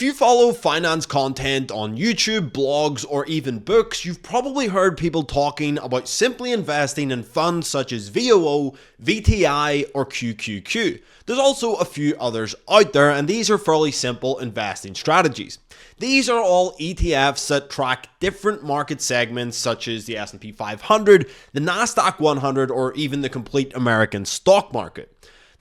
you follow finance content on YouTube, blogs, or even books, you've probably heard people talking about simply investing in funds such as VOO, VTI, or QQQ. There's also a few others out there, and these are fairly simple investing strategies. These are all ETFs that track different market segments such as the S&P 500, the NASDAQ 100, or even the complete American stock market.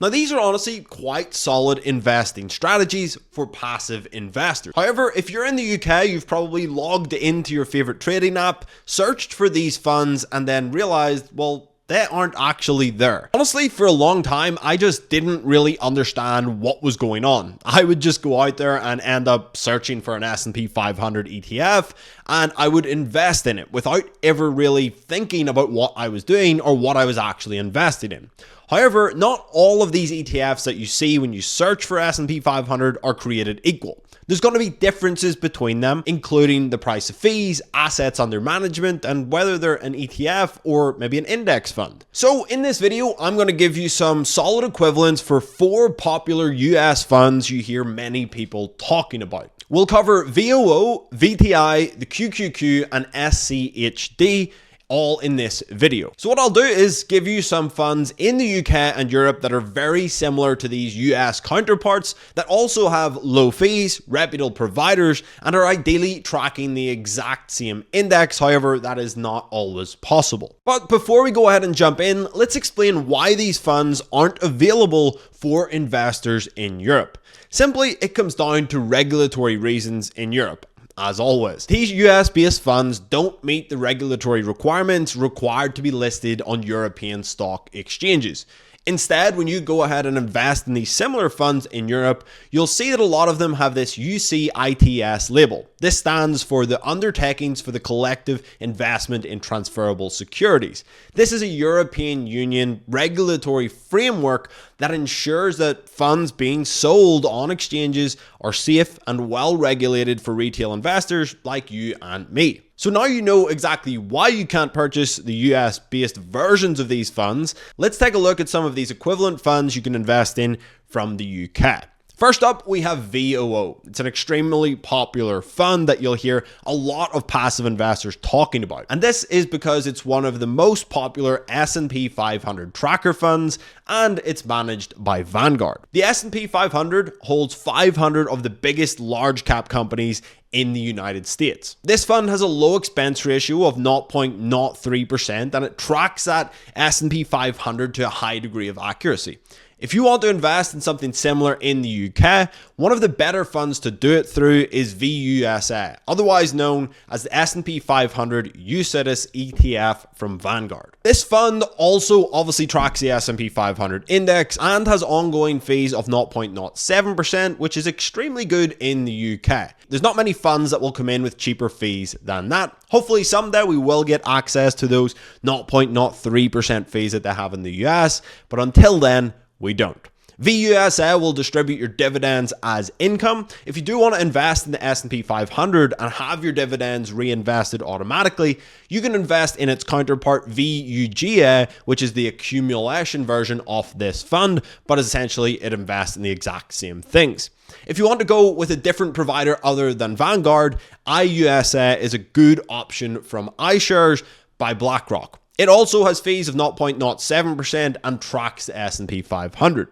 Now, these are honestly quite solid investing strategies for passive investors. However, if you're in the UK, you've probably logged into your favorite trading app, searched for these funds, and then realized, well, they aren't actually there. Honestly, for a long time, I just didn't really understand what was going on. I would just go out there and end up searching for an S&P 500 ETF, and I would invest in it without ever really thinking about what I was doing or what I was actually invested in. However, not all of these ETFs that you see when you search for S&P 500 are created equal. There's going to be differences between them, including the price of fees, assets under management, and whether they're an ETF or maybe an index fund. So in this video, I'm going to give you some solid equivalents for 4 popular US funds you hear many people talking about. We'll cover VOO, VTI, the QQQ, and SCHD, all in this video. So what I'll do is give you some funds in the UK and Europe that are very similar to these US counterparts that also have low fees, reputable providers, and are ideally tracking the exact same index. However, that is not always possible. But before we go ahead and jump in, let's explain why these funds aren't available for investors in Europe. Simply, it comes down to regulatory reasons in Europe. As always, these US-based funds don't meet the regulatory requirements required to be listed on European stock exchanges. Instead, when you go ahead and invest in these similar funds in Europe, you'll see that a lot of them have this UCITS label. This stands for the Undertakings for the Collective Investment in Transferable Securities. This is a European Union regulatory framework that ensures that funds being sold on exchanges are safe and well regulated for retail investors like you and me. So now you know exactly why you can't purchase the US-based versions of these funds. Let's take a look at some of these equivalent funds you can invest in from the UK. First up, we have VOO. It's an extremely popular fund that you'll hear a lot of passive investors talking about. And this is because it's one of the most popular S&P 500 tracker funds, and it's managed by Vanguard. The S&P 500 holds 500 of the biggest large cap companies in the United States. This fund has a low expense ratio of 0.03%, and it tracks that S&P 500 to a high degree of accuracy. If you want to invest in something similar in the UK, one of the better funds to do it through is VUSA, otherwise known as the S&P 500 UCITS ETF from Vanguard. This fund also obviously tracks the S&P 500 index and has ongoing fees of 0.07%, which is extremely good in the UK. There's not many funds that will come in with cheaper fees than that. Hopefully someday we will get access to those 0.03% fees that they have in the US, but until then, we don't. VUSA will distribute your dividends as income. If you do want to invest in the S&P 500 and have your dividends reinvested automatically, you can invest in its counterpart VUGA, which is the accumulation version of this fund, but essentially it invests in the exact same things. If you want to go with a different provider other than Vanguard, IUSA is a good option from iShares by BlackRock. It also has fees of 0.07% and tracks the S&P 500.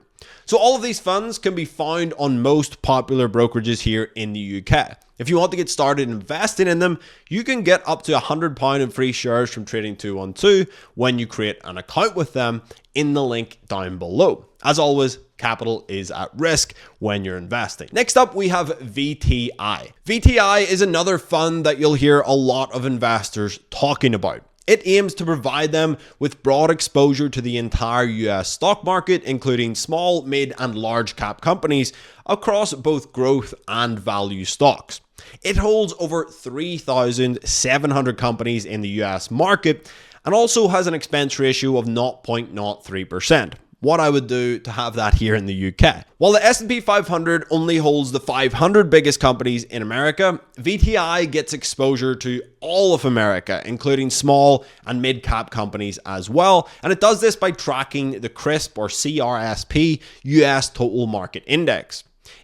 So all of these funds can be found on most popular brokerages here in the UK. If you want to get started investing in them, you can get up to £100 in free shares from Trading 212 when you create an account with them in the link down below. As always, capital is at risk when you're investing. Next up, we have VTI. VTI is another fund that you'll hear a lot of investors talking about. It aims to provide them with broad exposure to the entire US stock market, including small, mid, and large cap companies across both growth and value stocks. It holds over 3,700 companies in the US market and also has an expense ratio of 0.03%. What I would do to have that here in the UK. While the S&P 500 only holds the 500 biggest companies in America, VTI gets exposure to all of America, including small and mid-cap companies as well. And it does this by tracking the CRSP or CRSP US Total Market Index.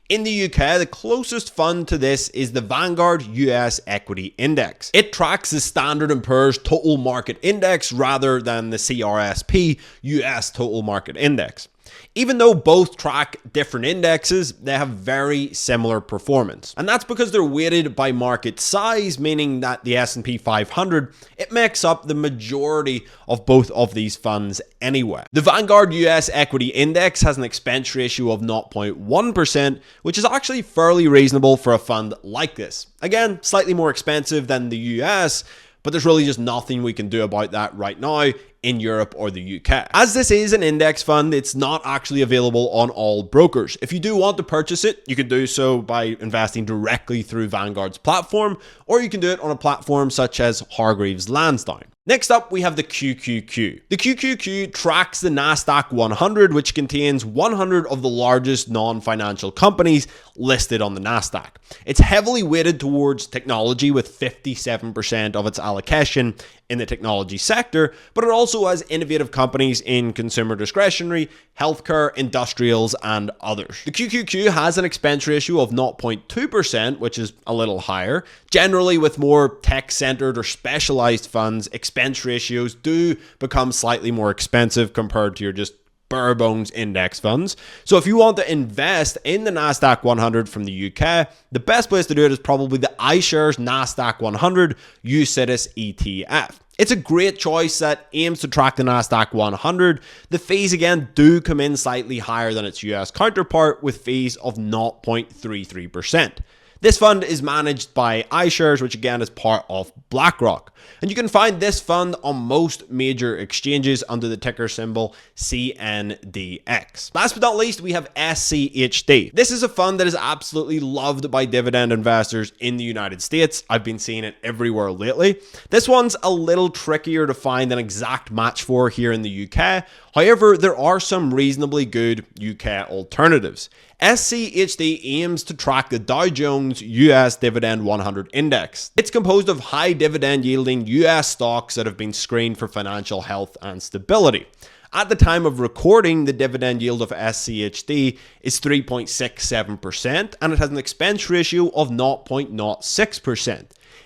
In the UK, the closest fund to this is the Vanguard US Equity Index. It tracks the Standard & Poor's Total Market Index rather than the CRSP US Total Market Index. Even though both track different indexes, they have very similar performance. And that's because they're weighted by market size, meaning that the S&P 500, it makes up the majority of both of these funds anyway. The Vanguard US Equity Index has an expense ratio of 0.1%, which is actually fairly reasonable for a fund like this. Again, slightly more expensive than the US, but there's really just nothing we can do about that right now in Europe or the UK. As this is an index fund, it's not actually available on all brokers. If you do want to purchase it, you can do so by investing directly through Vanguard's platform, or you can do it on a platform such as Hargreaves Lansdowne. Next up, we have the QQQ. The QQQ tracks the Nasdaq 100, which contains 100 of the largest non-financial companies listed on the Nasdaq. It's heavily weighted towards technology with 57% of its allocation in the technology sector, but it also has innovative companies in consumer discretionary, healthcare, industrials, and others. The QQQ has an expense ratio of 0.2%, which is a little higher. Generally, with more tech-centered or specialized funds, expense ratios do become slightly more expensive compared to your just bare bones index funds. So if you want to invest in the Nasdaq 100 from the UK, the best place to do it is probably the iShares Nasdaq 100 UCITS ETF. It's a great choice that aims to track the Nasdaq 100. The fees again do come in slightly higher than its US counterpart with fees of 0.33%. This fund is managed by iShares, which again is part of BlackRock. And you can find this fund on most major exchanges under the ticker symbol CNDX. Last but not least, we have SCHD. This is a fund that is absolutely loved by dividend investors in the United States. I've been seeing it everywhere lately. This one's a little trickier to find an exact match for here in the UK. However, there are some reasonably good UK alternatives. SCHD aims to track the Dow Jones US Dividend 100 Index. It's composed of high dividend yielding US stocks that have been screened for financial health and stability. At the time of recording, the dividend yield of SCHD is 3.67%, and it has an expense ratio of 0.06%.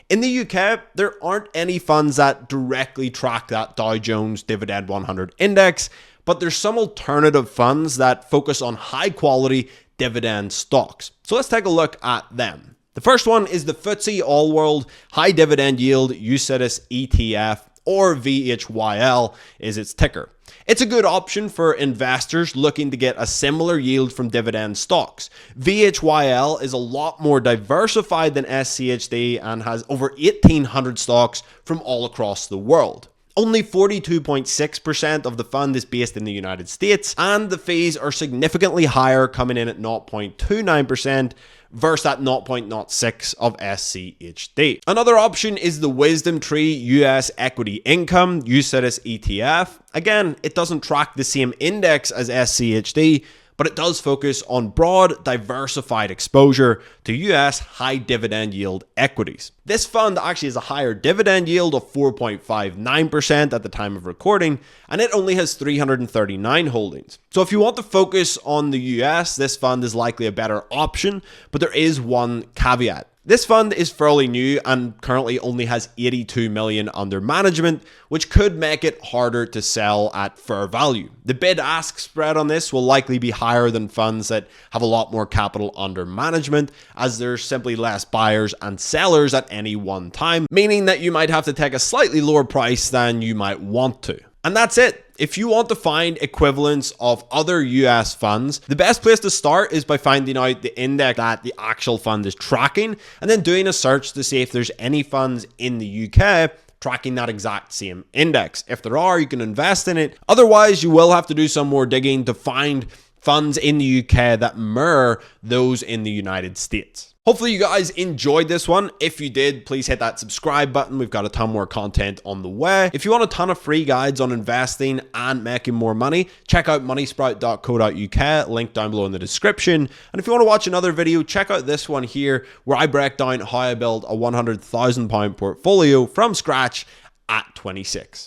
In the UK, there aren't any funds that directly track that Dow Jones Dividend 100 Index, but there's some alternative funds that focus on high quality dividend stocks. So let's take a look at them. The first one is the FTSE All World High Dividend Yield UCITS ETF, or VHYL is its ticker. It's a good option for investors looking to get a similar yield from dividend stocks. VHYL is a lot more diversified than SCHD and has over 1,800 stocks from all across the world. Only 42.6% of the fund is based in the United States, and the fees are significantly higher, coming in at 0.29% versus that 0.06 of SCHD. Another option is the Wisdom Tree US Equity Income UCITS ETF. Again, it doesn't track the same index as SCHD, but it does focus on broad, diversified exposure to US high dividend yield equities. This fund actually has a higher dividend yield of 4.59% at the time of recording, and it only has 339 holdings. So if you want to focus on the US, this fund is likely a better option, but there is one caveat. This fund is fairly new and currently only has 82 million under management, which could make it harder to sell at fair value. The bid-ask spread on this will likely be higher than funds that have a lot more capital under management, as there's simply less buyers and sellers at any one time, meaning that you might have to take a slightly lower price than you might want to. And that's it. If you want to find equivalents of other US funds, the best place to start is by finding out the index that the actual fund is tracking, and then doing a search to see if there's any funds in the UK tracking that exact same index. If there are, you can invest in it. Otherwise, you will have to do some more digging to find funds in the UK that mirror those in the United States. Hopefully you guys enjoyed this one. If you did, please hit that subscribe button. We've got a ton more content on the way. If you want a ton of free guides on investing and making more money, check out moneysprout.co.uk, link down below in the description. And if you want to watch another video, check out this one here, where I break down how I build a £100,000 portfolio from scratch at 26.